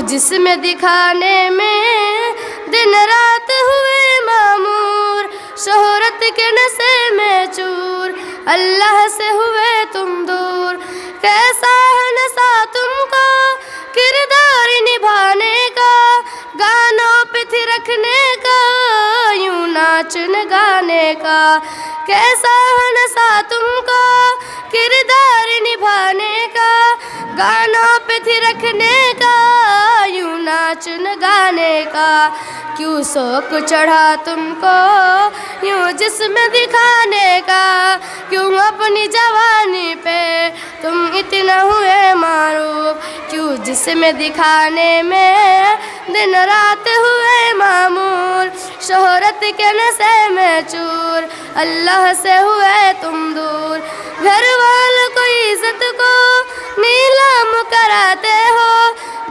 جسم دکھانے میں دن رات ہوئے معمور، شہرت کے نشے میں چور، اللہ سے ہوئے تم دور۔ کیسا ہے نشہ تم کو کردار نبھانے کا، گانوں پہ تھرکنے کا، یوں ناچن گانے کا۔ کیسا ہے نشہ تم کو کردار نبھانے کا، گانوں پہ تھرکنے کا، یوں ناچن گانے کا۔ کیوں شوق چڑھا تم کو یوں جسم دکھانے کا، کیوں اپنی جوانی پہ تم اتنا ہوئے معروف، کیوں جسم دکھانے میں دن رات ہوئے معمور، شہرت کے نشے میں چور، اللہ سے ہوئے تم دور۔ گھر والوں کو عزت کو نیلام کراتے ہو،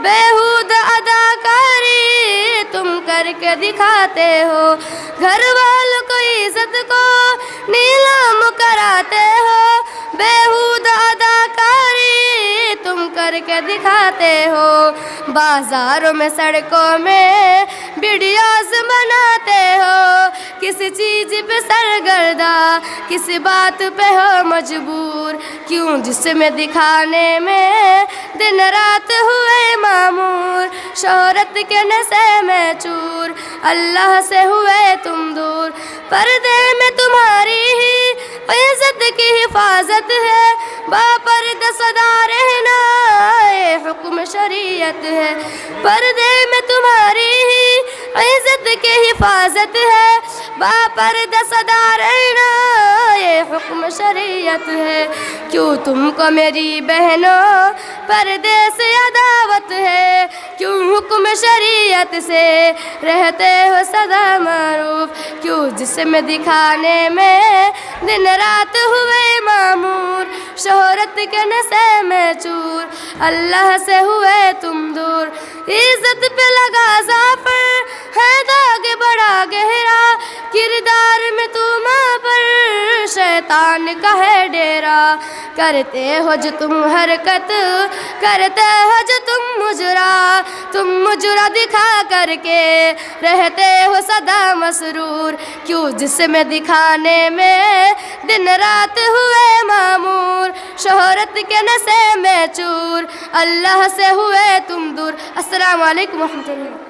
بیہود اداکاری تم کر کے دکھاتے ہو۔ گھر والوں کو عزت کو نیلام کراتے ہو، بیہود اداکاری تم کر کے دکھاتے ہو۔ بازاروں میں سڑکوں میں ویڈیوز بناتے ہو، کسی چیز پہ سرگردہ کسی بات پہ ہو مجبور، کیوں جسم دکھانے میں دن رات ہوئے معمور، شہرت کے نشے میں چور، اللہ سے ہوئے تم دور۔ پردے میں تمہاری ہی عزت کی حفاظت ہے، باپردہ صدا رہنا یہ حکم شریعت ہے۔ پردے میں تمہاری ہی عزت کی حفاظت ہے، باپردہ صدا رہنا یہ حکم شریعت ہے۔ کیوں تم کو میری بہنوں پردے سے عداوت ہے، کیوں حکم شریعت سے رہتے ہو سدا معروف، کیوں جسم دکھانے میں دن رات ہوئے معمور، شہرت کے نشے میں چور، اللہ سے ہوئے تم دور۔ عزت پہ لگا زعفر ہے داغ بڑا گہرا، کردار میں تم پر شیطان کا ہے ڈیرا، کرتے ہو جو تم حرکت کرتے ہو جو تم مجرا دکھا کر کے رہتے ہو سدا مسرور، کیوں جسم دکھانے میں دن رات ہوئے معمور، شہرت کے نشے میں چور، اللہ سے ہوئے تم دور۔ السلام علیکم ورحمۃ اللہ۔